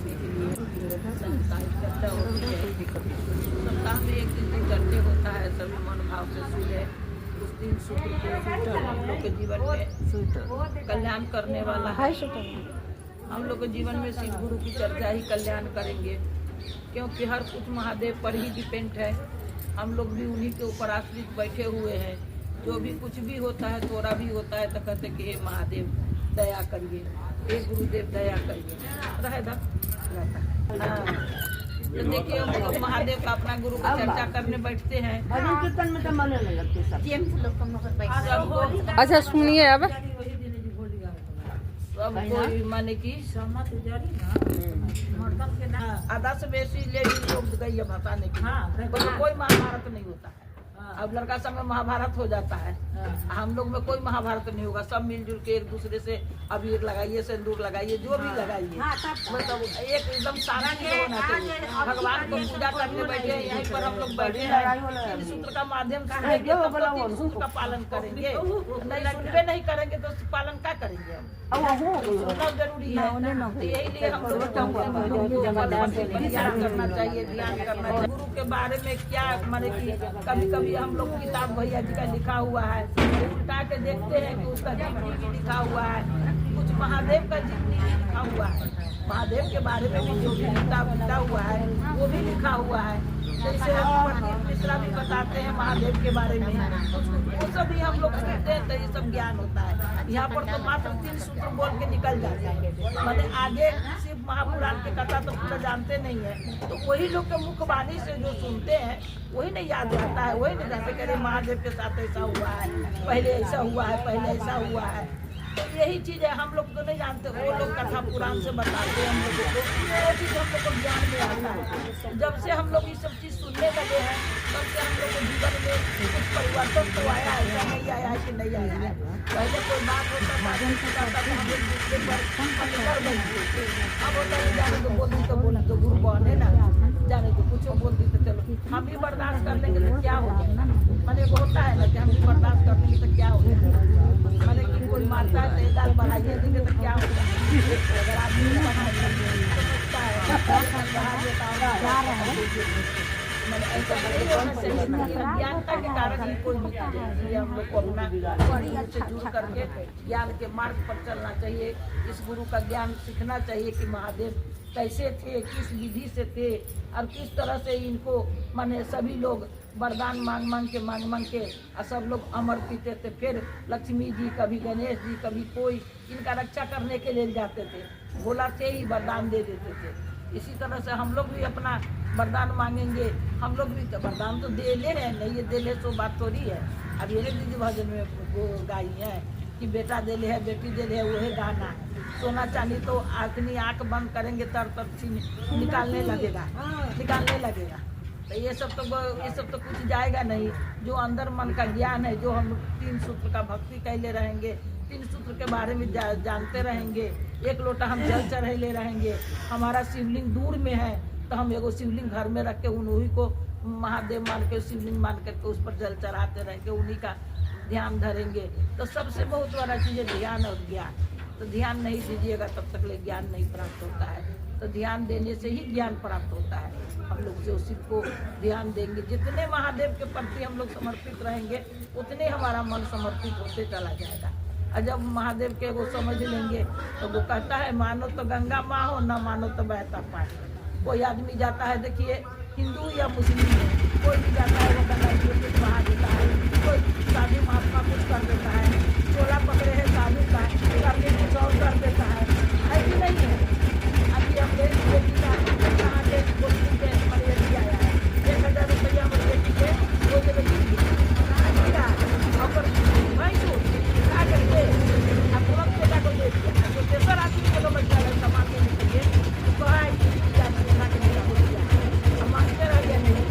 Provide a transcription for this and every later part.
करने के लिए साप्ताहिक चर्चा होती है। सप्ताह में एक दिन चर्चा होता है, सभी मन भाव से सुने। उस दिन सूत्र को हम लोग के जीवन में कल्याण करने वाला है। हम लोग के जीवन में शिव गुरु की चर्चा ही कल्याण करेंगे, क्योंकि हर कुछ महादेव पर ही डिपेंड है। हम लोग भी उन्हीं के ऊपर आश्रित बैठे हुए हैं। जो भी कुछ भी होता है, थोड़ा भी होता है तो कहते कि हे महादेव दया करिए, हे गुरुदेव दया करिए, रहेगा रहता है। हाँ, तो देखिए हम लोग महादेव का अपना गुरु का चर्चा करने बैठते हैं। अच्छा सुनिए अब सब कोई माने की आधा से बेसी लेडीज लोग गई है भसाने की। कोई महाभारत नहीं होता है। अब लड़का सब में महाभारत हो जाता है, हम लोग में कोई महाभारत नहीं होगा। सब मिलजुल के एक दूसरे से अबीर लगाइए, सिंदूर लगाइए, जो भी लगाइए, मतलब एक एकदम सारा नहीं होना चाहिए। भगवान को पूजा करने बैठे हैं, यहीं पर हम लोग बैठे हैं, तीन सूत्र का माध्यम से तीन सूत्र का पालन करेंगे। नहीं सुनबे नहीं करेंगे तो पालन क्या करेंगे हम? सुनना जरूरी है। यही लिए हम लोग ध्यान करना चाहिए, ध्यान करना चाहिए। गुरु के बारे में क्या माने की कभी कभी हम लोग किताब भैया जी का लिखा हुआ है, उल्टा के देखते हैं कि उसका जीवनी भी लिखा हुआ है, कुछ महादेव का जीवनी भी लिखा हुआ है। महादेव के बारे में भी जो भी किताब लिखा हुआ है वो भी लिखा हुआ है। जैसे पंडित मिश्रा भी बताते हैं महादेव के बारे में, वो सब भी हम लोग सुनते हैं तो ये सब ज्ञान होता है। यहाँ पर तो मात्र 3 सूत्र बोल के निकल जाते हैं, मैंने आगे शिव महापुराण की कथा तो पूरा जानते नहीं है। तो वही लोग के मुखबाणी से जो सुनते हैं वही नहीं याद रहता है। वही नहीं जैसे कह रहे महादेव के साथ ऐसा हुआ है, पहले ऐसा हुआ है, पहले ऐसा हुआ है। तो यही चीज़ है, हम लोग तो नहीं जानते, वो लोग कथा पुराण से बताते हैं हम लोगों को, वो चीज़ हम लोग को ज्ञान में आता है। जब से हम लोग ये सब चीज़ सुनने लगे हैं तब से हम लोग के जीवन में कुछ परिवर्तन तो आया है, ऐसा नहीं आया है कि नहीं आया है। पहले कोई बात होता था तो हम लोग दूसरे पर कर बैठते थे। अब होता है जाने तो बोली तो गुरु बने ना, जाने तो कुछ बोलती तो चलो हम भी बर्दाश्त कर लेंगे तो क्या हो गया। मैंने होता है ना कि हम भी बर्दाश्त कर लेंगे तो क्या हो गया। मैंने कि कोई मारता है तो दाल बढ़ाइए देंगे तो क्या होगा। अगर आदमी बढ़ाइए तो सोचता है ज्ञानता के कारण ही कोई भी इसलिए हम लोग को अपना गुरु से जुड़ करके ज्ञान के मार्ग पर चलना चाहिए। इस गुरु का ज्ञान सीखना चाहिए कि महादेव कैसे थे, किस विधि से थे और किस तरह से इनको माने सभी लोग वरदान मांग के और सब लोग अमर पीते थे। फिर लक्ष्मी जी, कभी गणेश जी, कभी कोई इनका रक्षा करने के लिए जाते थे, भोला थे ही वरदान दे देते थे। इसी तरह से हम लोग भी अपना वरदान मांगेंगे। हम लोग भी तो वरदान तो दे ले रहे हैं, नहीं ये दे ले तो बात थोड़ी है। अब ये दीदी भजन में वो गाई है कि बेटा दे ले है, बेटी दे ले है, वही गाना है। सोना चांदी तो अपनी आँख बंद करेंगे तर निकालने लगेगा। तो ये सब तो कुछ जाएगा नहीं। जो अंदर मन का ज्ञान है, जो हम 3 सूत्र का भक्ति कैले रहेंगे, 3 सूत्र के बारे में जानते रहेंगे, 1 लोटा हम जल चढ़े रहेंगे। हमारा शिवलिंग दूर में है तो हम एगो शिवलिंग घर में रख के उन्हीं को महादेव मान के, शिवलिंग मान करके उस पर जल चढ़ाते रहेंगे, उन्हीं का ध्यान धरेंगे। तो सबसे बहुत बड़ा चीज़ है ध्यान और ज्ञान। तो ध्यान नहीं दीजिएगा तब तक ले ज्ञान नहीं प्राप्त होता है। तो ध्यान देने से ही ज्ञान प्राप्त होता है। हम लोग जो शिव को ध्यान देंगे, जितने महादेव के प्रति हम लोग समर्पित रहेंगे उतने हमारा मन समर्पित होते चला जाएगा। और जब महादेव के वो समझ लेंगे तो वो कहता है मानो तो गंगा माँ हो, न मानो तो बहता पानी। कोई आदमी जाता है, देखिए हिंदू या मुस्लिम है, कोई भी जाता है वो गंगा जी कुछ बहा देता है, कोई साधु महात्मा कुछ कर देता है, चोला पकड़े है साधु का करके कुछ और कर देता है कि नहीं है। अभी हम बेटी का कहाँ से बोलती है हमारे आया है 1000 रुपया हमारी बेटी के वो जगह गिर गई और भाई तो क्या करके अब तुरंत बेटा को दे दिया। तो तेसर आदमी को बच्चा सामान देने के लिए तो है मांगते रह गया नहीं।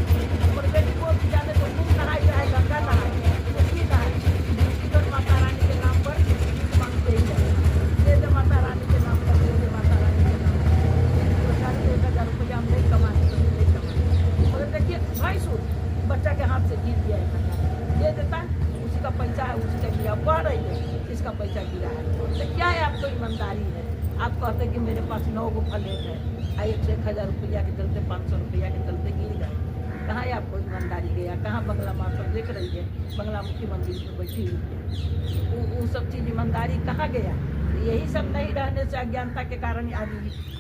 और बेटी को जाने तो खूब नहाई रहा है, गंगा नहाई माता रानी के नाम पर मांगते ही दे दे माता रानी के फलेट है, 1,000 रुपया के चलते 500 रुपया के चलते गिर गए। कहाँ आपको ईमानदारी गया? कहाँ बंगला मास्टर देख रही है, बंगला मुख्यमंत्री में बैठी हुई है, वो सब चीज ईमानदारी कहाँ गया? यही सब नहीं रहने से, अज्ञानता के कारण आज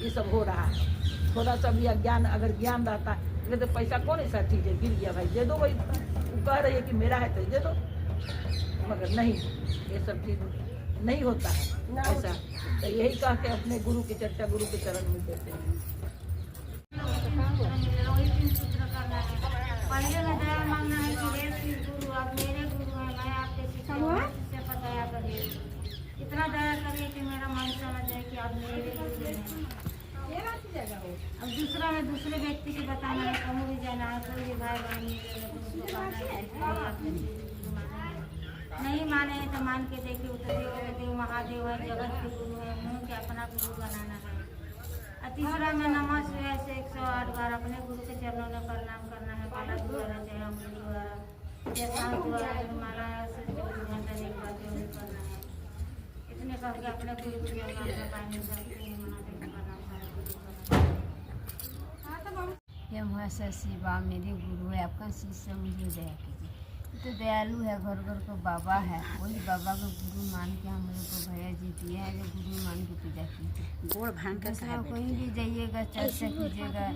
ये सब हो रहा है। थोड़ा सा भी अज्ञान, अगर ज्ञान रहता तो पैसा कौन ऐसा चीज है, गिर गया भाई दे दो, भाई वो कह रही है कि मेरा है तो दे दो, मगर नहीं, ये सब चीज नहीं होता है ऐसा। तो यही कह के अपने गुरु की चर्चा गुरु के चरण में देते हैं। पहले में दया मांगना है कि हे श्री गुरु, आप मेरे गुरु हैं, मैं आपके शिष्य हूँ, शिष्य पर दया करिए, इतना दया करिए कि मेरा मन समझ जाए कि आप मेरे गुरु हैं। अब दूसरा में दूसरे व्यक्ति को बताना है, कहूँ भी जाना है, कोई भी भाई बहन नहीं माने हैं तो मान के देखिए, देव महादेव है, जगत के गुरु है, मुँह के अपना गुरु बनाना है। और तीसरा में नमः शिवाय से 108 बार अपने गुरु के चरणों में प्रणाम करना है, बाला द्वारा जय अमृत द्वारा जय शांत द्वारा माला से जो भी घंटा एक बार जो भी करना है, इतने करके अपने गुरु के चरणों में पानी करते हैं, महादेव का नाम है गुरु का। यह महर्षि शिवा मेरे गुरु है, आपका शिष्य मुझे दया कीजिए। तो दयालु है, घर घर को बाबा है, वही बाबा को गुरु मान के हम लोग को भैया जी दिए हैं, जो गुरु मान के पूजा कीजिए। दूसरा कहीं भी जाइएगा, चर्चा कीजिएगा,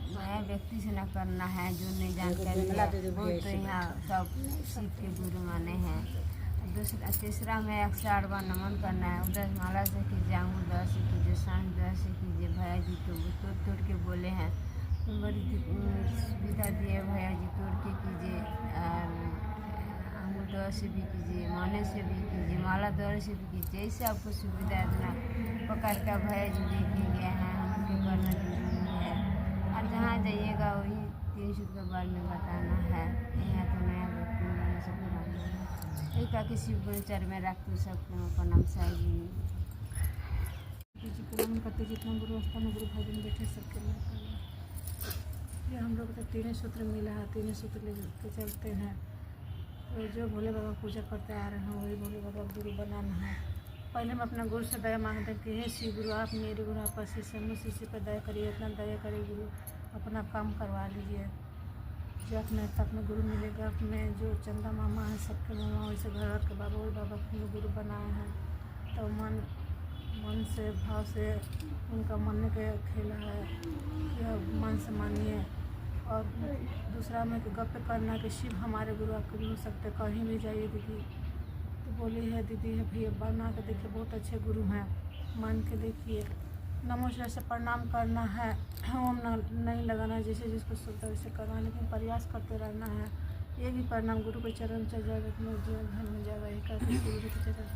नया व्यक्ति से न करना है जो नहीं जानकारी है, वो तो यहाँ सब शिव के गुरु माने हैं। दूसरा तीसरा में 108 बार नमन करना है, उधर माला से कीजिए, अंगूर से कीजिए, सांस से कीजिए। भैया जी तो तोड़ के बोले हैं, बड़ी सुविधा दिए, भैया जी तोड़ के कीजिए, अंगूर से भी कीजिए, माने से भी कीजिए, माला द्वारा से भी कीजिए, जैसे आपको सुविधा इतना प्रकार का भैया जी दे के गए हैं, हमको करना जरूरी है। और जहाँ जाइएगा वही 300 के बारे में बताना है, यहाँ तो नया व्यक्ति मैंने सब पुराना है, एक आके शिव गुरु चर में रखते सबको प्रणाम साहिब जी प्रणाम करते, जितना गुरु अवस्था में गुरु भाई बहन बैठे सबके लिए ये हम लोग तो 3 सूत्र मिला है, 3 सूत्र लेके चलते हैं। तो जो भोले बाबा पूजा करते आ रहे हैं वही भोले बाबा गुरु बनाना है। पहले हम अपना गुरु से दया मांगते हैं कि हे श्री गुरु, आप मेरे गुरु, आपका शिष्य, शिष्य पर दया करिए, इतना दया करिए गुरु, अपना काम करवा लीजिए। जो अपने गुरु मिलेगा, अपने जो चंदा मामा हैं सबके मामा, वैसे घर के बाबा वही बाबा अपने गुरु बनाए हैं। तो मन से भाव से उनका मानने के खेला है, यह मन से मानिए। और दूसरा में कि गप करना कि शिव हमारे गुरु, आपके भी हो सकते, कहीं भी जाइए दीदी तो बोली है दीदी है भैया बना के देखिए, बहुत अच्छे गुरु हैं, मान के देखिए। नमो शिवाय से प्रणाम करना है, ओम नहीं लगाना है, जैसे जिसको सुनता वैसे करना है, लेकिन प्रयास करते रहना है। ये भी प्रणाम गुरु के चरण चल जाएगा, अपने जीवन धन में जाएगा, एक गुरु के चरण